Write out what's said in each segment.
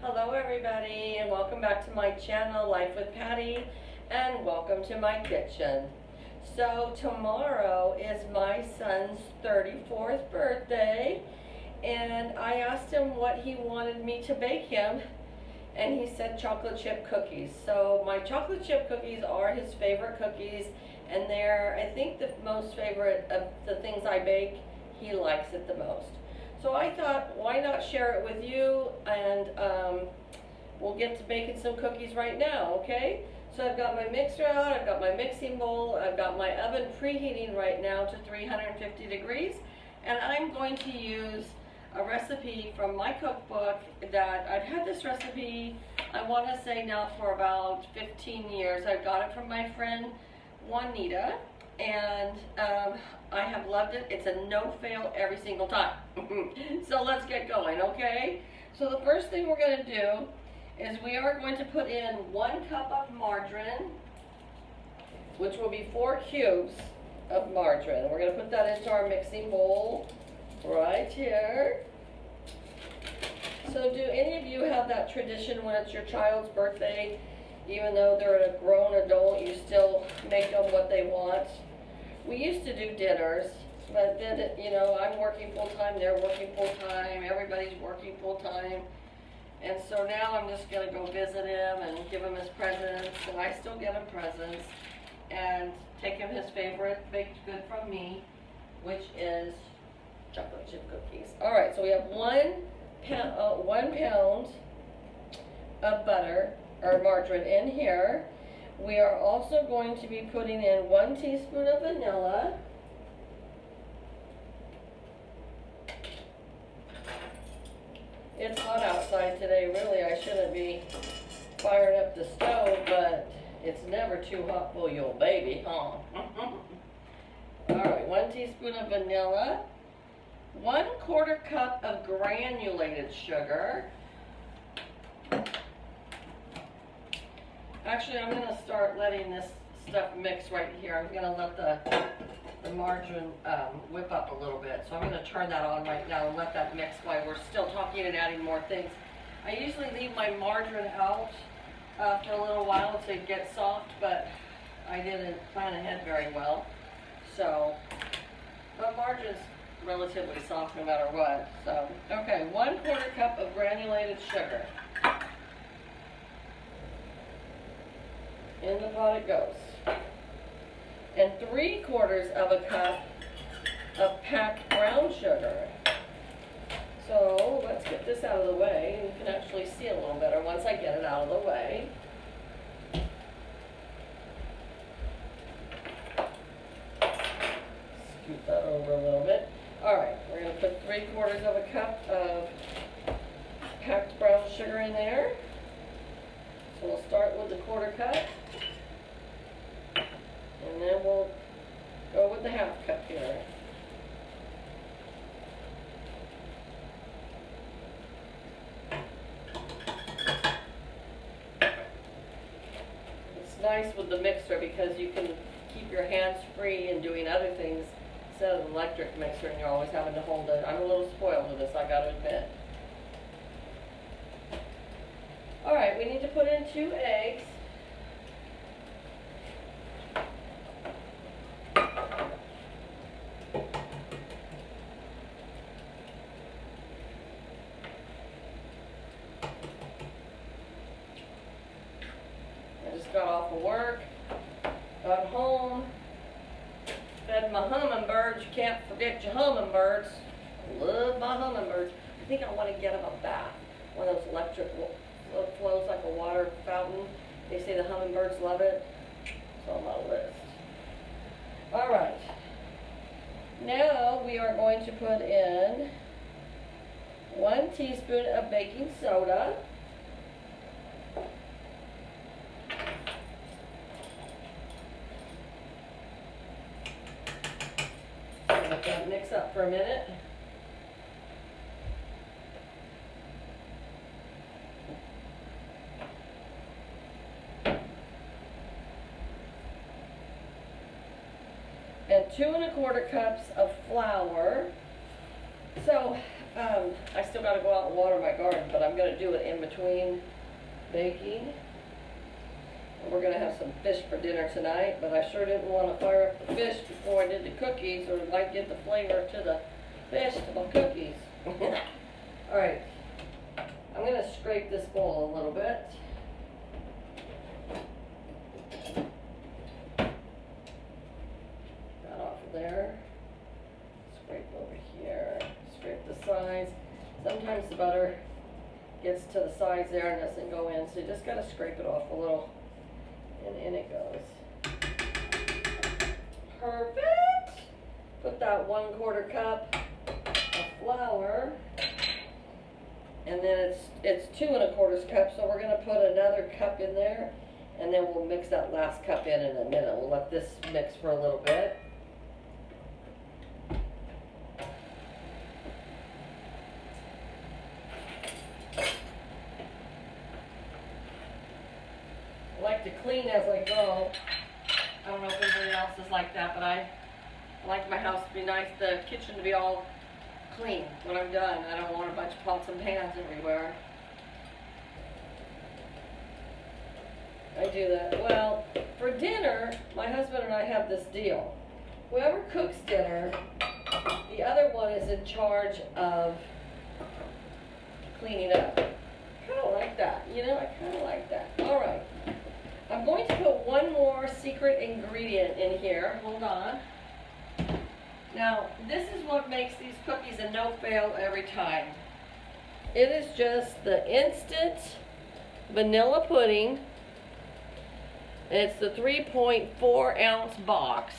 Hello everybody, and welcome back to my channel, Life with Patty, and welcome to my kitchen. So tomorrow is my son's 34th birthday, and I asked him what he wanted me to bake him, and he said chocolate chip cookies. So my chocolate chip cookies are his favorite cookies, and they're, I think, the most favorite of the things I bake. He likes it the most. So I thought, why not share it with you, and we'll get to baking some cookies right now, okay? So I've got my mixer out, I've got my mixing bowl, I've got my oven preheating right now to 350 degrees, and I'm going to use a recipe from my cookbook that I've had this recipe, I want to say now, for about 15 years. I got it from my friend Juanita, and I have loved it. It's a no-fail every single time. So let's get going, okay? So the first thing we're going to do is we are going to put in 1 cup of margarine, which will be 4 cubes of margarine. We're going to put that into our mixing bowl right here. So do any of you have that tradition when it's your child's birthday, even though they're a grown adult, you still make them what they want? We used to do dinners, but then, you know, I'm working full-time, they're working full-time, everybody's working full-time. And so now I'm just going to go visit him and give him his presents, and I still get him presents, and take him his favorite baked good from me, which is chocolate chip cookies. All right, so we have 1 pound of butter, or margarine, in here. We are also going to be putting in 1 teaspoon of vanilla. It's hot outside today. Really, I shouldn't be firing up the stove, but it's never too hot for your baby, huh? Alright, 1 teaspoon of vanilla. 1/4 cup of granulated sugar. Actually, I'm going to start letting this stuff mix right here. I'm going to let the margarine whip up a little bit. So I'm going to turn that on right now and let that mix while we're still talking and adding more things. I usually leave my margarine out for a little while to get soft, but I didn't plan ahead very well. So, but margarine's relatively soft no matter what. So, okay, 1/4 cup of granulated sugar. In the pot it goes. And 3/4 of a cup of packed brown sugar. So let's get this out of the way. You can actually see a little better once I get it out of the way. Scoot that over a little bit. Alright, we're going to put 3/4 of a cup of packed brown sugar in there. So we'll start with the 1/4 cup. And then we'll go with the 1/2 cup here. It's nice with the mixer because you can keep your hands free in doing other things instead of an electric mixer, and you're always having to hold it. I'm a little spoiled with this, I gotta admit. Alright, we need to put in 2 eggs. I just got off of work, got home, fed my hummingbirds. You can't forget your hummingbirds. I love my hummingbirds. I think I want to get them a bath, one of those electric that flows like a water fountain. They say the hummingbirds love it. It's on my list. Alright. Now we are going to put in 1 teaspoon of baking soda. Let that mix up for a minute. And 2 1/4 cups of flour. So I still gotta go out and water my garden, but I'm gonna do it in between baking. And we're gonna have some fish for dinner tonight, but I sure didn't want to fire up the fish before I did the cookies, or it might give the flavor to the fish to my cookies. Alright, I'm gonna scrape this bowl a little bit. Got off of there. Scrape over here. Scrape the sides. Sometimes the butter gets to the sides there and doesn't go in, so you just gotta scrape it off a little. And in it goes. Perfect! Put that 1/4 cup of flour. And then it's 2 1/4 cups, so we're gonna put another cup in there, and then we'll mix that last cup in a minute. We'll let this mix for a little bit. I like to clean as I go. I don't know if anybody else is like that, but I like my house to be nice, the kitchen to be all clean when I'm done. I don't want a bunch of pots and pans everywhere. I do that. Well, for dinner, my husband and I have this deal. Whoever cooks dinner, the other one is in charge of cleaning up. Kind of like that, you know, I kind of like that. All right. I'm going to put one more secret ingredient in here. Hold on. Now, this is what makes these cookies a no-fail every time. It is just the instant vanilla pudding. It's the 3.4 ounce box.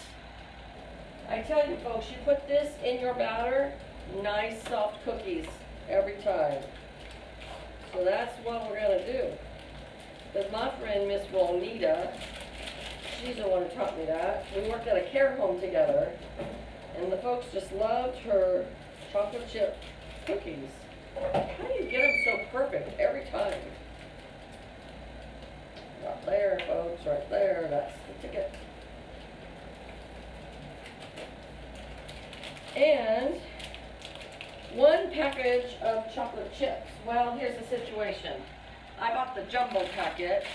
I tell you folks, you put this in your batter, nice soft cookies every time. So that's what we're gonna do. Because my friend, Miss Ronita, she's the one who taught me that. We worked at a care home together, and the folks just loved her chocolate chip cookies. How do you get them so perfect every time? Right there, folks, right there, that's the ticket. And 1 package of chocolate chips. Well, here's the situation. I bought the jumbo packet.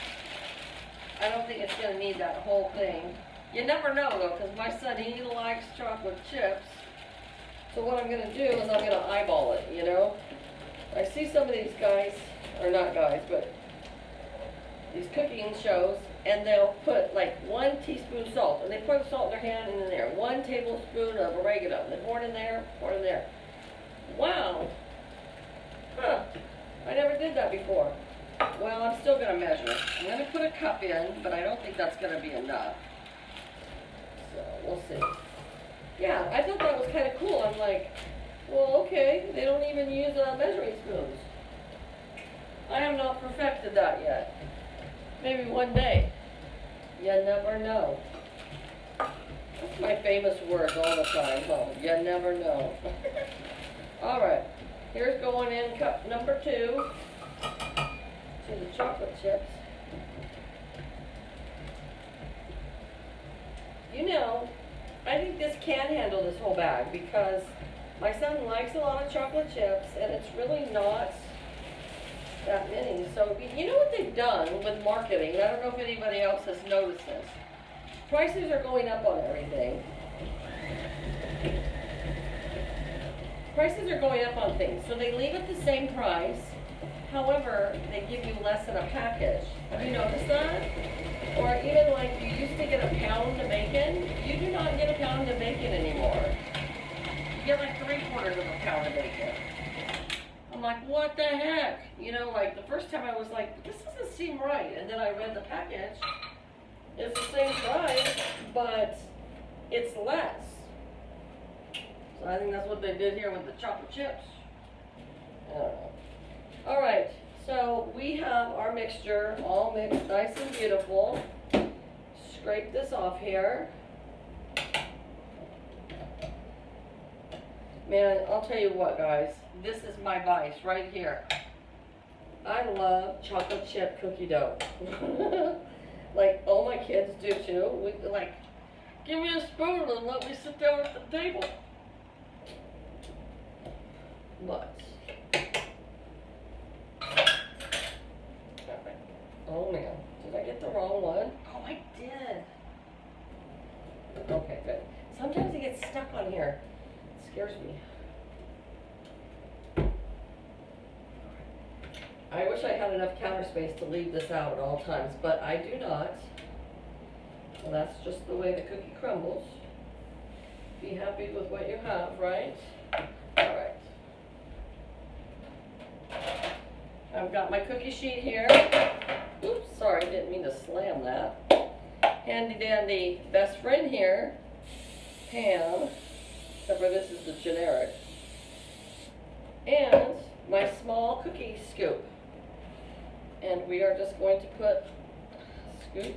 I don't think it's going to need that whole thing. You never know, though, because my son, he likes chocolate chips. So what I'm going to do is I'm going to eyeball it, you know. I see some of these guys, or not guys, but these cooking shows, and they'll put like 1 teaspoon salt, and they pour the salt in their hand and in there. 1 tablespoon of oregano. They pour it in there, pour it in there. Wow. Huh. I never did that before. Well, I'm still going to measure. I'm going to put a cup in, but I don't think that's going to be enough. So, we'll see. Yeah, I thought that was kind of cool. I'm like, well, okay, they don't even use measuring spoons. I have not perfected that yet. Maybe one day. You never know. That's my famous words all the time, huh? You never know. All right, here's going in cup number 2. To the chocolate chips. You know, I think this can handle this whole bag because my son likes a lot of chocolate chips and it's really not that many. So, you know what they've done with marketing? I don't know if anybody else has noticed this. Prices are going up on everything. Prices are going up on things. So they leave it the same price. However, they give you less in a package. Have you noticed that? Or even like you used to get a pound of bacon, you do not get a pound of bacon anymore. You get like 3/4 of a pound of bacon. I'm like, what the heck? You know, like the first time I was like, this doesn't seem right. And then I read the package. It's the same price, but it's less. So I think that's what they did here with the chocolate chips. I don't know. All right, so we have our mixture all mixed nice and beautiful. Scrape this off here. Man, I'll tell you what, guys. This is my vice right here. I love chocolate chip cookie dough. Like, all my kids do too. We like, give me a spoon and let me sit down at the table. But, oh man, did I get the wrong one? Oh, I did. Okay, good. Sometimes it gets stuck on here. It scares me. I wish I had enough counter space to leave this out at all times, but I do not. Well, that's just the way the cookie crumbles. Be happy with what you have, right? All right. I've got my cookie sheet here. Oops, sorry, didn't mean to slam that. Handy dandy best friend here, Pam, except for this is the generic. And my small cookie scoop. And we are just going to put scoop.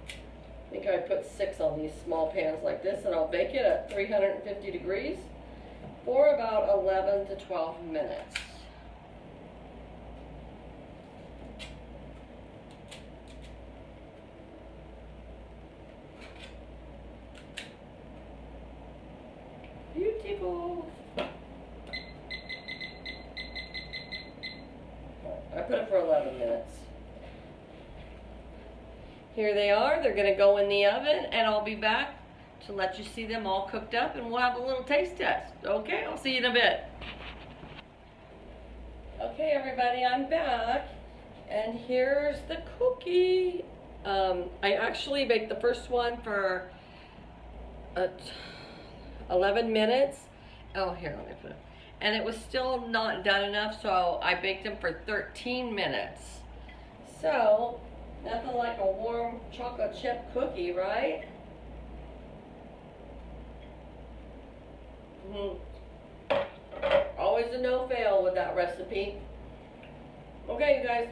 I think I put 6 on these small pans like this, and I'll bake it at 350 degrees for about 11 to 12 minutes. Beautiful. I put it for 11 minutes. Here they are. They're going to go in the oven, and I'll be back to let you see them all cooked up, and we'll have a little taste test. Okay, I'll see you in a bit. Okay, everybody, I'm back, and here's the cookie. I actually baked the first one for 11 minutes. Oh, here, let me put it. And it was still not done enough, so I baked them for 13 minutes. So, nothing like a warm chocolate chip cookie, right? Always a no-fail with that recipe. Okay, you guys,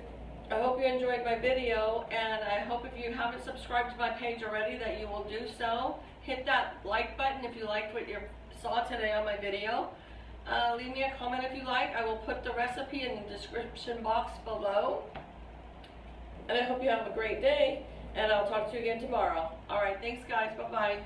I hope you enjoyed my video, and I hope if you haven't subscribed to my page already that you will do so. Hit that like button if you liked what you saw today on my video. Leave me a comment if you like. I will put the recipe in the description box below. And I hope you have a great day, and I'll talk to you again tomorrow. All right, thanks guys, bye-bye.